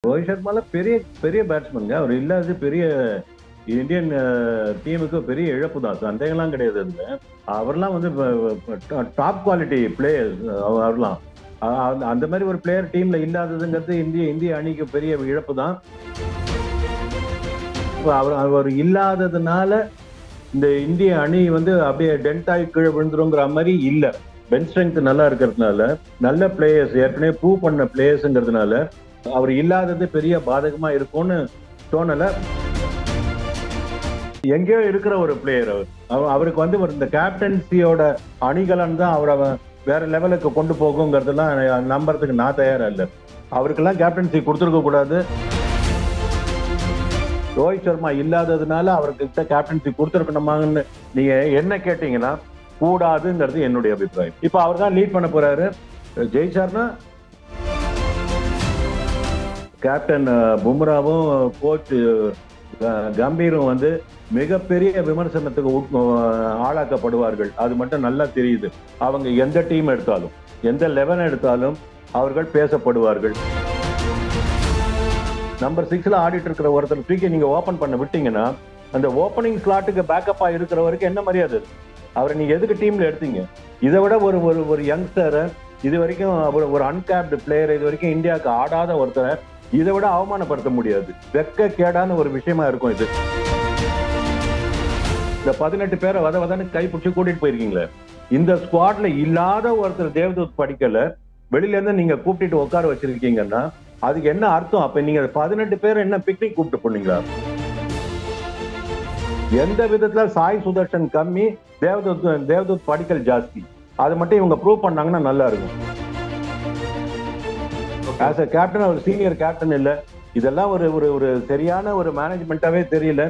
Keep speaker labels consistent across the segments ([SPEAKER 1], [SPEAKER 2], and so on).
[SPEAKER 1] ரோஹித் சர்மால பெரிய பெரிய பேட்ஸ்மேனுங்க. அவர் இல்லாதது பெரிய இந்தியன் டீமுக்கு பெரிய இழப்பு தான். சந்தேகம்லாம் கிடையாது அதுல. அவர்லாம் வந்து டாப் குவாலிட்டி பிளேயர். அவர்லாம் அந்த மாதிரி ஒரு பிளேயர் டீம்ல இல்லாததுங்கிறது இந்திய அணிக்கு பெரிய இழப்பு தான். அவர் இல்லாததுனால இந்த இந்திய அணி வந்து அப்படியே டென்ட் ஆகி கீழே விழுந்துருங்கிற மாதிரி இல்ல. பெஞ்ச் ஸ்ட்ரென்த் நல்லா இருக்கிறதுனால, நல்ல பிளேயர்ஸ், ஏற்கனவே ப்ரூவ் பண்ண பிளேயர்ஸ்ங்கிறதுனால அவர் இல்லாதது பெரிய பாதகமா இருக்கும்னு தோணல. எங்கேயோ இருக்கிற ஒரு பிளேயர் அவருக்கு வந்து இந்த கேப்டன்சியோட அணிகலன் தான் அவரை வேற லெவலுக்கு கொண்டு போகுங்கிறதெல்லாம் நம்புறதுக்கு நான் தயாரா இல்லை. அவருக்கெல்லாம் கேப்டன்சி கொடுத்துருக்க கூடாது. ரோஹித் சர்மா இல்லாததுனால அவர்கிட்ட கேப்டன்சி கொடுத்துருக்கணுமான்னு நீங்க என்ன கேட்டீங்கன்னா கூடாதுங்கிறது என்னுடைய அபிப்பிராயம். இப்ப அவர் தான் லீட் பண்ண போறாரு. ஜெயிச்சார்னா கேப்டன் பும்ராவும் கோச் கம்பீரும் வந்து மிகப்பெரிய விமர்சனத்துக்கு ஆளாக்கப்படுவார்கள். அது மட்டும் நல்லா தெரியுது. அவங்க எந்த டீம் எடுத்தாலும், எந்த 11 எடுத்தாலும் அவர்கள் பேசப்படுவார்கள். நம்பர் 6ல ஆடிட்டு இருக்கிற ஒருத்தர் தூக்கி நீங்க ஓபன் பண்ண விட்டீங்கன்னா அந்த ஓப்பனிங் ஸ்லாட்டுக்கு பேக்கப்பா இருக்கிறவருக்கு என்ன மரியாதை? அவரை நீங்க எதுக்கு டீம்ல எடுத்தீங்க? இதை விட ஒரு ஒரு யங்ஸ்டரை, இது வரைக்கும் ஒரு அன்கேப்டு பிளேயர், இது வரைக்கும் இந்தியாவுக்கு ஆடாத ஒருத்தரை இதை விட அவமானப்படுத்த முடியாது. வெக்க கேடான ஒரு விஷயமா இருக்கும் இது. இந்த 18 பேரை வதன்னு கைப்பிடிச்சு கூட்டிட்டு போயிருக்கீங்களே, இந்த ஸ்குவாட்ல இல்லாத ஒருத்தர் தேவதூத் படிக்கல வெளியில இருந்து நீங்க கூப்பிட்டு உட்கார வச்சிருக்கீங்கன்னா அதுக்கு என்ன அர்த்தம்? அப்ப நீங்க 18 பேர் என்ன பிக்னிக் கூப்பிட்டு போனீங்களா? எந்த விதத்துல சாய் சுதர்ஷன் கம்மி, தேவதூத் படிக்கல் ஜாஸ்தி. அது மட்டும் இவங்க ப்ரூவ் பண்ணாங்கன்னா நல்லா இருக்கும். ஆஸ் அ கேப்டன் அவர் சீனியர் கேப்டன் இல்ல. இதெல்லாம் ஒரு சரியான ஒரு மேனேஜ்மெண்டாவே தெரியல.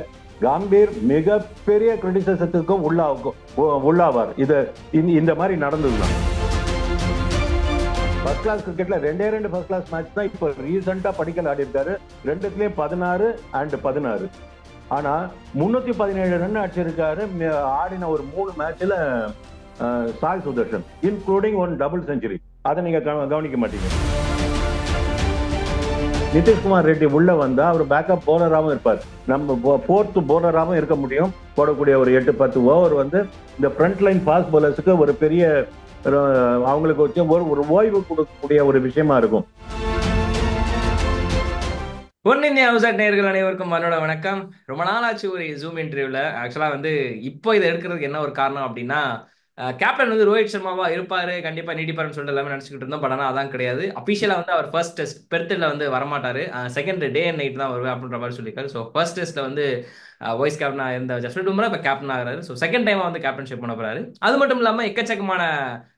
[SPEAKER 1] கம்பீர் மிகப்பெரிய கிரிட்டிசிசத்துக்கும் உள்ளாவார். இந்த மாதிரி நடந்ததுதான். ஃபர்ஸ்ட் கிளாஸ் கிரிக்கெட்ல 2 ஃபர்ஸ்ட் கிளாஸ் மேட்ச் தான் இப்போ ரீசெண்டா படிக்கல் ஆடி இருக்காரு. 2த்துலயும் 16 and 16. ஆனா 317 ரன் அடிச்சிருக்காரு ஆடின ஒரு 3 மேட்ச்ல Sai Sudharsan, including 1 double century. அதை நீங்க கவனிக்க மாட்டீங்க. நிதிஷ்குமார் ரெட்டி உள்ள வந்தா அவர் பேக்கப் போலராகவும் இருப்பார். நம்ம 4th போலராகவும் இருக்க முடியும். போடக்கூடிய ஒரு 8-10 ஓவர் வந்து இந்த ஃப்ரண்ட் லைன் ஃபாஸ்ட் போலர்ஸுக்கு ஒரு பெரிய அவங்களுக்கு வச்சு ஒரு ஓய்வு கொடுக்கக்கூடிய ஒரு விஷயமா இருக்கும்.
[SPEAKER 2] பொன்னிந்திய ஹவுஸ் நேயர்கள் அனைவருக்கும் என்னோட வணக்கம். ரொம்ப நாள் ஆச்சு ஒரு ஜூம் இன்டர்வியூல. ஆக்சுவலா வந்து இப்போ இதை எடுக்கிறதுக்கு என்ன ஒரு காரணம் அப்படின்னா, கேப்டன் வந்து ரோஹித் சர்மாவா இருப்பாரு, கண்டிப்பா நீடிப்பாருன்னு சொல்லிட்டு எல்லாமே நினைச்சுக்கிட்டு இருந்தோம். பட் ஆனால் அதான் கிடையாது. அபிஷியலா வந்து அவர் ஃபர்ஸ்ட் டெஸ்ட் பெர்த்தில் வந்து வரமாட்டாரு, செகண்ட் டே அண்ட் நைட் தான் வருவேன் அப்படின்ற மாதிரி சொல்லியிருக்காரு. ஸோ ஃபர்ஸ்ட் டெஸ்ட்ல வந்து வைஸ் கேப்டனா இருந்த ஜஸ்பிரீத் பும்ரா இப்போ கேப்டன் ஆகிறாரு. ஸோ செகண்ட் டைம் வந்து கேப்டன்ஷிப் பண்ண போறாரு. அது மட்டும் இல்லாமல் எக்கச்சக்கமான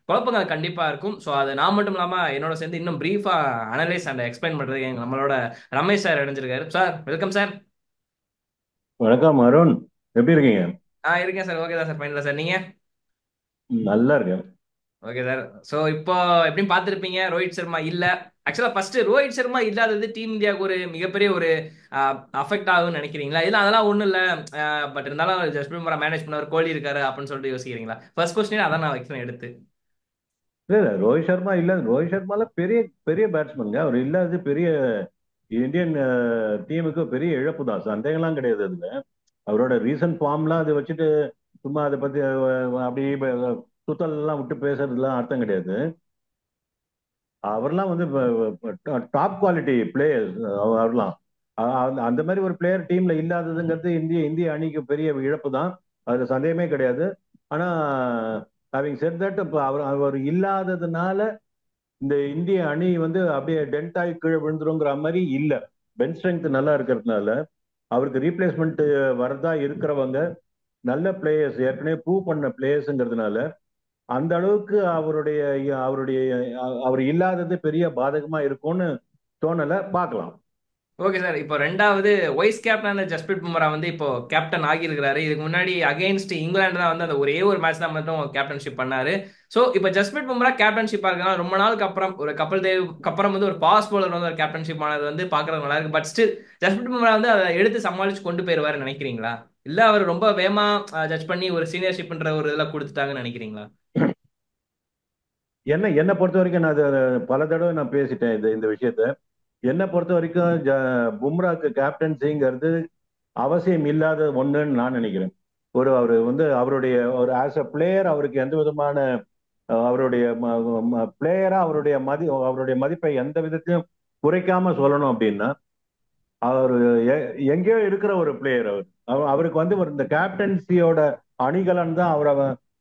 [SPEAKER 2] குழப்பங்கள் கண்டிப்பா இருக்கும். ஸோ அது நான் மட்டும் இல்லாம என்னோட சேர்ந்து இன்னும் பிரீஃபா அனலைஸ் அண்ட் எக்ஸ்பிளைன் பண்றதுக்கு நம்மளோட ரமேஷ் சார் இணைஞ்சிருக்காரு. Sir welcome sir.
[SPEAKER 1] வணக்கம் அருண், எப்படி இருக்கீங்க?
[SPEAKER 2] இருக்கேன் சார். ஓகே தான் சார். ஃபைனலா சார் நீங்க?
[SPEAKER 1] நல்லா இருக்கேன்.
[SPEAKER 2] Okay sir. ஸோ இப்போ எப்படியும் பார்த்துருப்பீங்க, ரோஹித் சர்மா இல்ல. ஆக்சுவலா ஃபர்ஸ்ட் ரோஹித் சர்மா இல்லாதது டீம் இந்தியாவுக்கு ஒரு மிகப்பெரிய ஒரு அஃபெக்ட் ஆகும்னு நினைக்கிறீங்களா? இல்ல அதெல்லாம் ஒண்ணும் இல்ல, பட் இருந்தாலும் ஜஸ்பிரீத் பும்ரா மேனேஜ் பண்ணவர், கோலி இருக்காரு அப்படின்னு சொல்லிட்டு யோசிக்கிறீங்களா? ஃபர்ஸ்ட் கொஸ்டின் அதான் நான் வைக்கிறேன் எடுத்து.
[SPEAKER 1] இல்ல ரோஹித் சர்மா இல்ல. ரோஹித் சர்மால பெரிய பெரிய பேட்ஸ்மேனுங்க. அவர் இல்லாதது பெரிய இந்தியன் டீமுக்கு பெரிய இழப்பு தான். சந்தேகம்லாம் கிடையாது அதுல. அவரோட ரீசன்ட் ஃபார்ம்லாம் அதை வச்சுட்டு சும்மா அதை பத்தி அப்படி சுத்தல் எல்லாம் விட்டு பேசுறதுலாம் அர்த்தம் கிடையாது. அவர்லாம் வந்து டாப் குவாலிட்டி பிளேயர். அவர்லாம் அந்த மாதிரி ஒரு பிளேயர் டீம்ல இல்லாததுங்கிறது இந்திய அணிக்கு பெரிய இழப்பு தான். அதுல சந்தேகமே கிடையாது. ஆனா ஹேவிங் செட் தட், அவர் இல்லாததுனால இந்த இந்திய அணி வந்து அப்படியே டென்ட் ஆகி கீழே விழுந்துருங்கிற மாதிரி இல்ல. பெஞ்ச் ஸ்ட்ரென்த் நல்லா இருக்கிறதுனால அவருக்கு ரீப்ளேஸ்மெண்ட் வரதா இருக்கிறவங்க நல்ல பிளேயர்ஸ், ஏற்கனவே ப்ரூவ் பண்ண பிளேயர்ஸ்ங்கிறதுனால அந்த அளவுக்கு அவருடைய அவருடைய அவர் இல்லாதது பெரிய பாதகமா இருக்கும்னு தோணல. பார்க்கலாம்.
[SPEAKER 2] Okay sir. இப்போ ரெண்டாவது வைஸ் கேப்டன் ஜஸ்பிரீத் பும்ரா வந்து இப்போ கேப்டன் ஆகியிருக்கிறாரு. இதுக்கு முன்னாடி அகைன்ஸ்ட் இங்கிலாந்து தான் வந்து அந்த ஒரே ஒரு மேட்ச் தான் மட்டும் கேப்டன்ஷிப் பண்ணாரு. ஸோ இப்போ ஜஸ்பிரீத் பும்ரா கேப்டன்ஷிப் இருக்கலாம். ரொம்ப நாளுக்கு அப்புறம் ஒரு கபில் தேவ்க்கு அப்புறம் வந்து ஒரு ஃபாஸ்ட் பவுலர் வந்து ஒரு கேப்டன்ஷிப் ஆனது வந்து பார்க்கறது நல்லா இருக்கு. பட் ஸ்டில் ஜஸ்பிரீத் பும்ரா வந்து அதை எடுத்து சமாளிச்சு கொண்டு போயிருவாரு நினைக்கிறீங்களா? இல்ல அவர் ரொம்ப வேகமா ஜட்ஜ் பண்ணி ஒரு சீனியர்ஷிப்ன்ற ஒரு இதெல்லாம் கொடுத்துட்டாங்கன்னு நினைக்கிறீங்களா?
[SPEAKER 1] என்னை பொறுத்த வரைக்கும் நான் பல தடவை நான் பேசிட்டேன் இந்த விஷயத்த. என்னை பொறுத்த வரைக்கும் பும்ராக்கு கேப்டன்சிங்கிறது அவசியம் இல்லாத ஒண்ணுன்னு நான் நினைக்கிறேன். அவர் வந்து அவருடைய ஒரு ஆஸ் அ பிளேயர் அவருக்கு எந்த விதமான அவருடைய பிளேயரா அவருடைய மதிப்பை எந்த விதத்திலும் குறைக்காம சொல்லணும் அப்படின்னா, அவர் எங்கேயோ இருக்கிற ஒரு பிளேயர். அவருக்கு வந்து இந்த கேப்டன்சியோட அணிகலன் தான் அவரை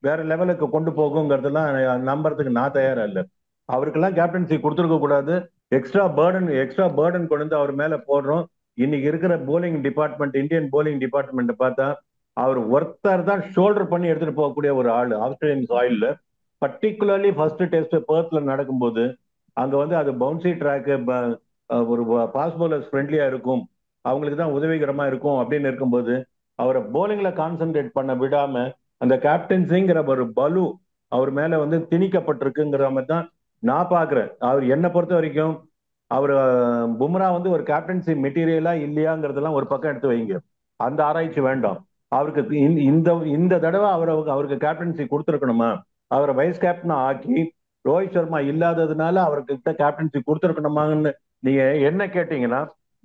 [SPEAKER 1] வேற லெவலுக்கு கொண்டு போகுங்கிறதெல்லாம் நம்புறதுக்கு நான் தயாரா இல்லை. அவருக்கெல்லாம் கேப்டன்சி கொடுத்துருக்க கூடாது. எக்ஸ்ட்ரா பேர்டன் கொண்டு வந்து அவர் மேல போடுறோம். இன்னைக்கு இருக்கிற bowling department, Indian bowling department பார்த்தா அவர் ஒருத்தர் தான் ஷோல்டர் பண்ணி எடுத்துட்டு போகக்கூடிய ஒரு ஆள் ஆஸ்திரேலியன் சாயில்ல. பர்டிகுலர்லி ஃபர்ஸ்ட் டெஸ்ட் பெர்த்ல நடக்கும்போது அங்க வந்து அது பவுன்சி ட்ராக், ஒரு ஃபாஸ்ட் பவுலர்ஸ் ஃப்ரெண்ட்லியா இருக்கும், அவங்களுக்கு தான் உதவிகரமா இருக்கும் அப்படின்னு இருக்கும்போது அவரை போலிங்ல கான்சென்ட்ரேட் பண்ண விடாம அந்த கேப்டன்சிங்கிற ஒரு பலு அவர் மேல வந்து திணிக்கப்பட்டிருக்குங்கிற மாதிரி தான் நான் பாக்குறேன். அவர் என்னை பொறுத்த வரைக்கும் அவர் பும்ரா வந்து ஒரு கேப்டன்சி மெட்டீரியலா இல்லையாங்கிறதெல்லாம் ஒரு பக்கம் எடுத்து வைங்க, அந்த ஆராய்ச்சி வேண்டாம். அவருக்கு இந்த இந்த தடவை அவருக்கு கேப்டன்சி கொடுத்துருக்கணுமா, அவரை வைஸ் கேப்டனா ஆக்கி ரோஹித் சர்மா இல்லாததுனால அவர்கிட்ட கேப்டன்சி கொடுத்துருக்கணுமான்னு நீங்க என்ன கேட்டீங்கன்னா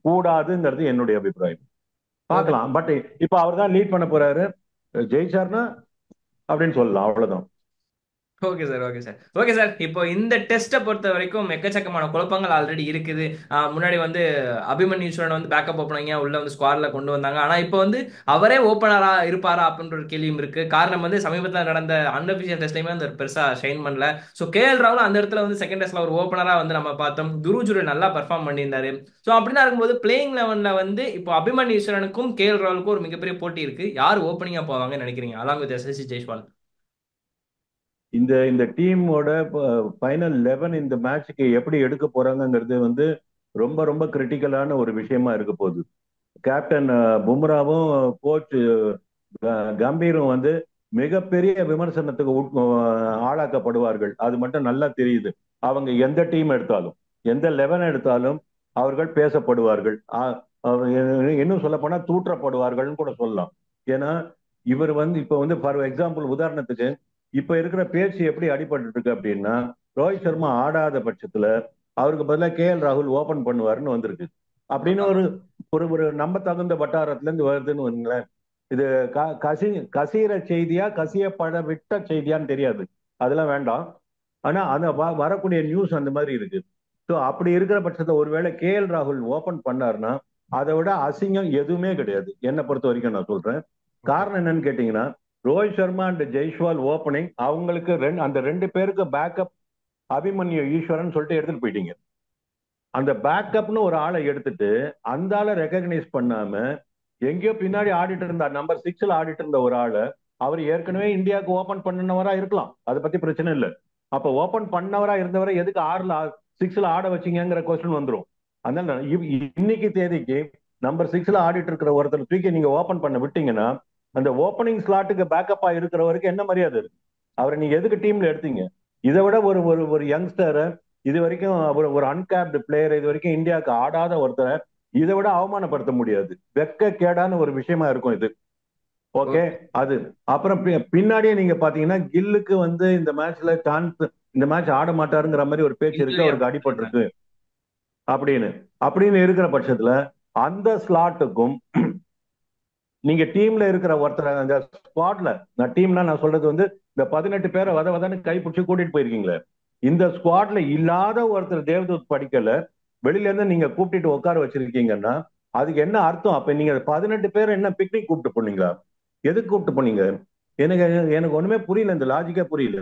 [SPEAKER 1] கூடாதுங்கிறது என்னுடைய அபிப்பிராயம்.
[SPEAKER 2] ஓகே
[SPEAKER 1] பார்க்கலாம். பட் இப்ப அவர் தான் லீட் பண்ண போறாரு, ஜெயிச்சார்னா அப்படின்னு சொல்லலாம், அவ்வளவுதான்.
[SPEAKER 2] Okay sir, okay sir, okay sir. இப்போ இந்த டெஸ்ட்டை பொறுத்த வரைக்கும் எக்கச்சக்கமான குழப்பங்கள் ஆல்ரெடி இருக்குது. முன்னாடி வந்து அபிமன்யு ஈஸ்வரன் வந்து பேக்கப் ஓப்பனிங்க உள்ள வந்து ஸ்குவாட்ல கொண்டு வந்தாங்க. ஆனா இப்போ வந்து அவரே ஓப்பனரா இருப்பாரா அப்படின்ற ஒரு கேள்வியும் இருக்கு. காரணம் வந்து சமீபத்தில் நடந்த அன்அபிஷியல் டெஸ்ட்லயுமே வந்து பெருசா ஷைன் பண்ணல. ஸோ கேஎல் ராகுல் அந்த இடத்துல வந்து செகண்ட் டெஸ்ட்ல ஒரு ஓப்பனரா வந்து நம்ம பார்த்தோம். குருஜுரு நல்லா பெர்ஃபார்ம் பண்ணியிருந்தாரு. ஸோ அப்படின்னா இருக்கும்போது பிளேயிங் லெவன்ல வந்து இப்போ அபிமன்யு ஈஸ்வரனுக்கும் கேஎல் ராகுலுக்கும் ஒரு மிகப்பெரிய போட்டி இருக்கு. யார் ஓப்பனிங்கா போவாங்கன்னு நினைக்கிறீங்க அலாங் வித் எஸ்எஸ்சி ஜெய்ஸ்வால்?
[SPEAKER 1] இந்த இந்த டீமோட ஃபைனல் 11 இந்த மேட்சுக்கு எப்படி எடுக்க போறாங்கங்கிறது வந்து ரொம்ப ரொம்ப கிரிட்டிக்கலான ஒரு விஷயமா இருக்க போகுது. கேப்டன் பும்ராவும் கோச் கம்பீரும் வந்து மிகப்பெரிய விமர்சனத்துக்கு ஆளாக்கப்படுவார்கள். அது மட்டும் நல்லா தெரியுது. அவங்க எந்த டீம் எடுத்தாலும், எந்த 11 எடுத்தாலும் அவர்கள் பேசப்படுவார்கள். இன்னும் சொல்ல போனா தூற்றப்படுவார்கள்னு கூட சொல்லலாம். ஏன்னா இவர் வந்து இப்ப வந்து ஃபார் எக்ஸாம்பிள், உதாரணத்துக்கு இப்ப இருக்கிற பேச்சு எப்படி அடிபட்டு இருக்கு அப்படின்னா, ரோஹித் சர்மா ஆடாத பட்சத்துல அவருக்கு பதிலாக கேஎல் ராகுல் ஓபன் பண்ணுவாருன்னு வந்திருக்கு. அப்படின்னு ஒரு ஒரு ஒரு நம்ப தகுந்த வட்டாரத்துல இருந்து வருதுன்னு வைங்களேன். இது கசிகிற செய்தியா கசியப்பட விட்ட செய்தியான்னு தெரியாது, அதெல்லாம் வேண்டாம். ஆனா அந்த வரக்கூடிய நியூஸ் அந்த மாதிரி இருக்கு. ஸோ அப்படி இருக்கிற பட்சத்தை ஒருவேளை கேஎல் ராகுல் ஓபன் பண்ணாருன்னா அதை விட அசிங்கம் எதுவுமே கிடையாது என்னை பொறுத்த வரைக்கும். நான் சொல்றேன் காரணம் என்னன்னு கேட்டீங்கன்னா, ரோஹித் சர்மா அண்ட் ஜெய்ஸ்வால் ஓப்பனிங், அவங்களுக்கு அந்த ரெண்டு பேருக்கு பேக்கப் அபிமன்யு ஈஸ்வரன் சொல்லிட்டு எடுத்துட்டு போயிட்டீங்க. அந்த பேக்கப்னு ஒரு ஆளை எடுத்துட்டு அந்த ஆளை ரெகக்னைஸ் பண்ணாம எங்கேயோ பின்னாடி ஆடிட்டு இருந்தா நம்பர் 6ல ஆடிட்டு இருந்த ஒரு ஆளை அவர் ஏற்கனவே இந்தியாவுக்கு ஓபன் பண்ணவரா இருக்கலாம், அதை பத்தி பிரச்சனை இல்லை. அப்ப ஓபன் பண்ணவரா இருந்தவரை எதுக்கு 6ல ஆட வச்சீங்கிற கொஸ்டின் வந்துடும். அதனால இன்னைக்கு தேதிக்கு நம்பர் 6ல ஆடிட்டு இருக்கிற ஒருத்தர் தூக்கி நீங்க ஓபன் பண்ண விட்டீங்கன்னா அந்த ஓப்பனிங் ஸ்லாட்டுக்கு பேக்கப்பா இருக்கிறவருக்கு என்ன மரியாதை இருக்கு? அவரை நீங்க எதுக்கு டீம்ல எடுத்தீங்க? இதை விட ஒரு ஒரு ஒரு யங்ஸ்டரை, இது வரைக்கும் ஒரு அன்கேப்டு பிளேயர், இது வரைக்கும் இந்தியாவுக்கு ஆடாத ஒருத்தரை இதை விட அவமானப்படுத்த முடியாது. வெக்க கேடான ஒரு விஷயமா இருக்கும் இது. ஓகே. அது அப்புறம் பின்னாடியே நீங்க பாத்தீங்கன்னா கில்லுக்கு வந்து இந்த மேட்ச்ல சான்ஸ், இந்த மேட்ச் ஆட மாட்டாருங்கிற மாதிரி ஒரு பேச்சு இருக்கு, அவருக்கு அடிபட்டிருக்கு அப்படின்னு. அப்படின்னு இருக்கிற பட்சத்துல அந்த ஸ்லாட்டுக்கும் நீங்க டீம்ல இருக்கிற ஒருத்தர் அந்த ஸ்குவாட்ல, நான் டீம்னா நான் சொல்றது வந்து இந்த 18 பேரை வதன்னு கைப்பிடிச்சு கூட்டிட்டு போயிருக்கீங்களே, இந்த ஸ்குவாட்ல இல்லாத ஒருத்தர் தேவதூத் படிக்கல வெளியில இருந்து நீங்க கூப்பிட்டு உட்கார வச்சிருக்கீங்கன்னா அதுக்கு என்ன அர்த்தம்? அப்ப நீங்க 18 பேர் என்ன பிக்னிக் கூப்பிட்டு போனீங்களா? எதுக்கு கூப்பிட்டு போனீங்க? எனக்கு எனக்கு ஒண்ணுமே புரியல, இந்த லாஜிக்கே புரியல.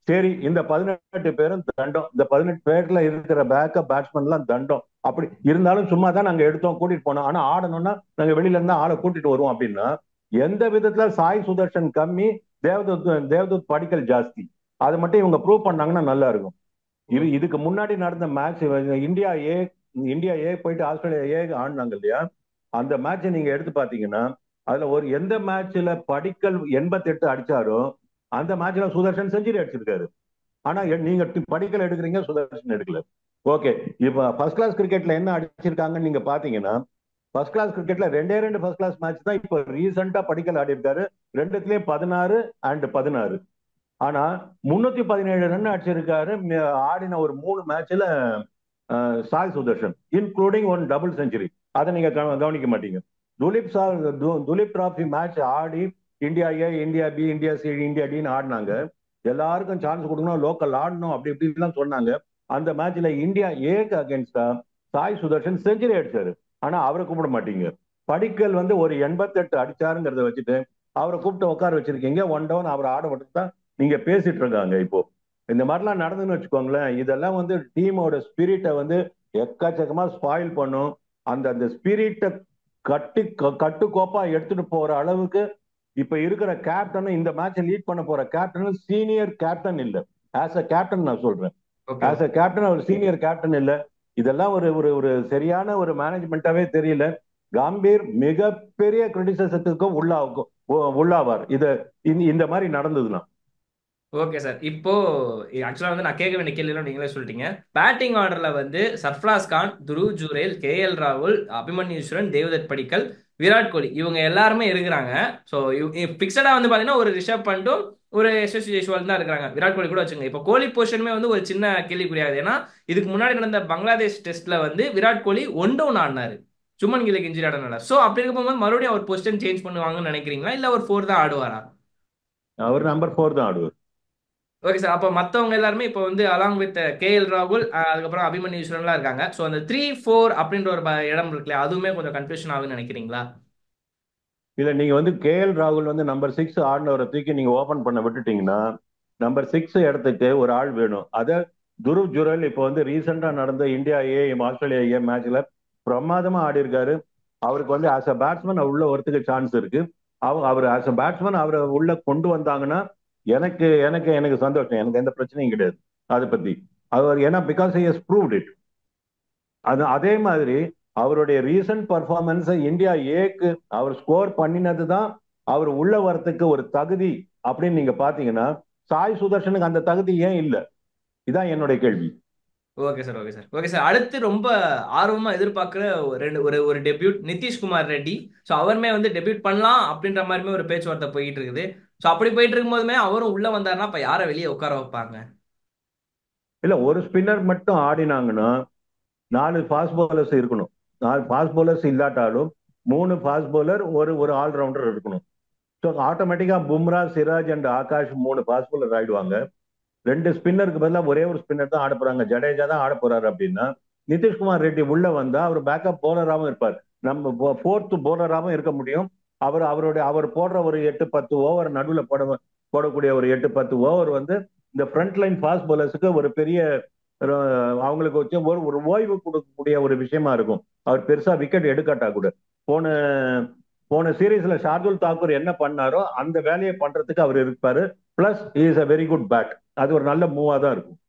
[SPEAKER 1] சரி, இந்த 18 பேரும் தண்டம், இந்த 18 பேர்ல இருக்கிற பேக்கப் பேட்ஸ்மேன் எல்லாம் தண்டம். அப்படி இருந்தாலும் சும்மா தான் நாங்க எடுத்தோம் கூட்டிட்டு போனோம், ஆனா ஆடணும்னா நாங்க வெளியில இருந்தா ஆளை கூட்டிட்டு வருவோம் அப்படின்னா எந்த விதத்துல சாய் சுதர்ஷன் கம்மி, தேவதூத் படிக்கல் ஜாஸ்தி, அது மட்டும் இவங்க ப்ரூவ் பண்ணாங்கன்னா நல்லா இருக்கும். இதுக்கு முன்னாடி நடந்த மேட்ச் இந்தியா ஏ போயிட்டு ஆஸ்திரேலியா ஏ ஆடினாங்க இல்லையா, அந்த மேட்சை நீங்க எடுத்து பாத்தீங்கன்னா அதுல எந்த மேட்ச்ல படிக்கல் 88 அடிச்சாரோ அந்த மேட்ச்ல சுதர்ஷன் செஞ்சுரி அடிச்சிருக்காரு. ஆனா நீங்க படிக்கல் எடுக்கிறீங்க, சுதர்ஷன் எடுக்கல. ஓகே. இப்ப ஃபர்ஸ்ட் கிளாஸ் கிரிக்கெட்ல என்ன அடிச்சிருக்காங்கன்னு நீங்க பாத்தீங்கன்னா, ஃபர்ஸ்ட் கிளாஸ் கிரிக்கெட்ல 2 ஃபர்ஸ்ட் கிளாஸ் மேட்ச் தான் இப்ப ரீசெண்டா படிக்கல் ஆடி இருக்காரு. ரெண்டுத்துலயும் 16 அண்ட் 16. ஆனா 317 ரன் அடிச்சிருக்காரு ஆடின ஒரு 3 மேட்ச்ல Sai Sudharsan, including one double century. அதை நீங்க கவனிக்க மாட்டீங்க. துலீப் டிராஃபி மேட்ச் ஆடி India A, India B, India C, India டின்னு ஆடினாங்க. எல்லாருக்கும் சான்ஸ் கொடுக்கணும், லோக்கல் ஆடணும், அப்படி இப்படிலாம் சொன்னாங்க. அந்த மேட்ச்ல இந்தியா ஏக்கு அகேன்ஸ்டா சாய் சுதர்ஷன் செஞ்சுரி அடிச்சாரு. ஆனா அவரை கூப்பிட மாட்டீங்க. படிக்கல் வந்து ஒரு 88 அடிச்சாருங்கிறத வச்சுட்டு அவரை கூப்பிட்டு உட்கார வச்சிருக்கீங்க. ஒன் டவுன் அவரை ஆட விட்டு தான் நீங்க பேசிட்டு இருக்காங்க. இப்போ இந்த மாதிரிலாம் நடந்துன்னு வச்சுக்கோங்களேன், இதெல்லாம் வந்து டீமோட ஸ்பிரிட்டை வந்து எக்கச்சக்கமா ஸ்பாயில் பண்ணும். அந்த அந்த ஸ்பிரிட்டை கட்டுக்கோப்பா எடுத்துட்டு போற அளவுக்கு இப்ப இருக்கிற கேப்டனும், இந்த மேட்சை லீட் பண்ண போற கேப்டனும் சீனியர் கேப்டன் இல்ல. ஆஸ் அ கேப்டன் நான் சொல்றேன்,
[SPEAKER 2] ஓகே
[SPEAKER 1] ஆஸ் அ கேப்டன் அவர் சீனியர் கேப்டன் இல்ல. இதெல்லாம் ஒரு ஒரு ஒரு சரியான ஒரு மேனேஜ்மெண்டாவே தெரியல. கம்பீர் மிகப்பெரிய கிரிட்டிசிசத்துக்கும் உள்ளாவார் இது இந்த மாதிரி நடந்ததுன்னா.
[SPEAKER 2] Okay sir. இப்போ ஆக்சுவலா வந்து நான் கேட்க வேண்டிய கேள்வியெல்லாம் நீங்களே சொல்லிட்டீங்க. பேட்டிங் ஆர்டர்ல வந்து சர்ஃப்ராஸ் கான், துருவ் ஜுரேல், கேஎல் ராகுல், அபிமன்யு ஈஸ்வரன், தேவதத் படிக்கல், விராட் கோலி இவங்க எல்லாருமே இருக்கிறாங்க. ஸோ பிக்சடா வந்து பாத்தீங்கன்னா ஒரு ரிஷப் பண்டும் ஒரு எஸ்எஸ் ஜெய்ஸ்வால் தான் இருக்கிறாங்க. விராட் கோலி கூட வச்சுங்க. இப்போ கோலி பொசிஷனுமே வந்து ஒரு சின்ன கேள்விக்குரியாது. ஏன்னா இதுக்கு முன்னாடி நடந்த பங்களாதேஷ் டெஸ்ட்ல வந்து விராட் கோலி ஒன் டவுன் ஆடினாரு, சுமன் கிலுக்கு இன்ஜுரி ஆனனால. ஸோ அப்படி இருக்கும்போது மறுபடியும் அவர் பொசிஷன் சேஞ்ச் பண்ணுவாங்கன்னு நினைக்கிறீங்களா, இல்ல ஒரு 4 தான் ஆடுவாரா?
[SPEAKER 1] அவர் நம்பர் 4 தான் ஆடுவார்.
[SPEAKER 2] Okay sir. அப்போ மற்றவங்க எல்லாருமே இப்போ வந்து அலாங் வித் கேஎல் ராகுல், அதுக்கப்புறம் அபிமன்யு ஈஸ்வரன்லாம் இருக்காங்க. ஸோ அந்த 3-4 அப்படின்ற ஒரு இடம் இருக்குல்ல, அதுவுமே கொஞ்சம் கன்ஃபியூஷன் ஆகுன்னு நினைக்கிறீங்களா?
[SPEAKER 1] இல்ல, நீங்க வந்து கேஎல் ராகுல் வந்து நம்பர் 6 ஆடினவரை தூக்கி நீங்க ஓபன் பண்ண விட்டுட்டீங்கன்னா நம்பர் 6 இடத்துக்கு ஒரு ஆள் வேணும். அத துருவ் ஜுரல் இப்போ வந்து ரீசெண்டா நடந்த இந்தியா ஏ, ஆஸ்திரேலியா ஏ மேட்ச்ல பிரமாதமா ஆடி இருக்காரு. அவருக்கு வந்து ஆஸ் அ பேட்ஸ்மேன் உள்ள வரத்துக்கு சான்ஸ் இருக்கு. அவர் ஆஸ் அ பேட்ஸ்மேன் அவரை உள்ள கொண்டு வந்தாங்கன்னா எனக்கு எனக்கு எனக்கு சந்தோஷம். எனக்கு எந்த பிரச்சனையும் கிடையாது அதை பத்தி. அவர் ஏன்னா because he has proved it. அது அதே மாதிரி அவருடைய ரீசன்ட் பர்ஃபார்மன்ஸ் இந்தியா ஏக்கு அவர் ஸ்கோர் பண்ணினது தான் அவர் உள்ள வரத்துக்கு ஒரு தகுதி அப்படின்னு நீங்க பாத்தீங்கன்னா, சாய் சுதர்ஷனுக்கு அந்த தகுதி ஏன் இல்ல? இதான் என்னுடைய கேள்வி.
[SPEAKER 2] Okay sir, okay sir, okay sir. அடுத்து ரொம்ப ஆர்வமா எதிர்பார்க்குற ஒரு ரெண்டு ஒரு ஒரு டெபியூட் நிதிஷ்குமார் ரெட்டி. ஸோ அவருமே வந்து டெபியூட் பண்ணலாம் அப்படின்ற மாதிரிமே ஒரு பேச்சுவார்த்தை போயிட்டு இருக்குது. ஸோ அப்படி போயிட்டு இருக்கும்போதுமே அவரும் உள்ள வந்தாருன்னா அப்ப யாரை வெளியே உட்கார வைப்பாங்க?
[SPEAKER 1] இல்ல, ஒரு ஸ்பின்னர் மட்டும் ஆடினாங்கன்னா 4 ஃபாஸ்ட் பவுலர்ஸ் இருக்கணும். 4 ஃபாஸ்ட் பவுலர்ஸ் இல்லாட்டாலும் 3 ஃபாஸ்ட் பவுலர், ஒரு ஒரு ஆல்ரவுண்டர் இருக்கணும். ஸோ ஆட்டோமேட்டிக்கா Bumrah, Siraj and Akash 3 fast bowler ஆயிடுவாங்க. 2 ஸ்பின்னருக்கு பதிலாக ஒரே ஒரு ஸ்பின்னர் தான் ஆட போறாங்க, ஜடேஜா தான் ஆட போறாரு அப்படின்னா நிதிஷ்குமார் ரெட்டி உள்ள வந்தா அவர் பேக்கப் போலராகவும் இருப்பார், நம்ம ஃபோர்த் போலராகவும் இருக்க முடியும். அவர் போடுற ஒரு 8-10 ஓவர் நடுவில் போடக்கூடிய ஒரு 8-10 ஓவர் வந்து இந்த ஃப்ரண்ட் லைன் ஃபாஸ்ட் பவுலர்ஸுக்கு ஒரு பெரிய அவங்களுக்கு வச்சு ஒரு ஓய்வு கொடுக்கக்கூடிய ஒரு விஷயமா இருக்கும். அவர் பெருசா விக்கெட் எடுக்காட்டா கூட. போன போன சீரீஸ்ல ஷார்துல் தாக்கூர் என்ன பண்ணாரோ அந்த வேலையை பண்றதுக்கு அவர் இருப்பாரு. Plus is a very good bat. அது ஒரு நல்ல மூவா தான் இருக்கும்.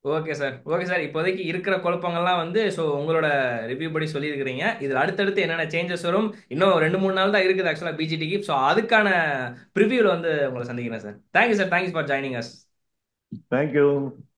[SPEAKER 2] Okay sir, okay sir. இப்போதைக்கு இருக்கிற குழப்பங்கள்லாம் வந்து ஸோ உங்களோட ரிவ்யூ படி சொல்லியிருக்கிறீங்க. இதில் அடுத்தடுத்து என்னென்ன சேஞ்சஸ் வரும், இன்னும் 2-3 நாள் தான் இருக்குது ஆக்சுவலாக பிஜிடிக்கு. ஸோ அதுக்கான ப்ரிவியூவில் வந்து உங்களை சந்திக்கிறேன் sir. Thank you sir, thank you for joining us.
[SPEAKER 1] Thank you.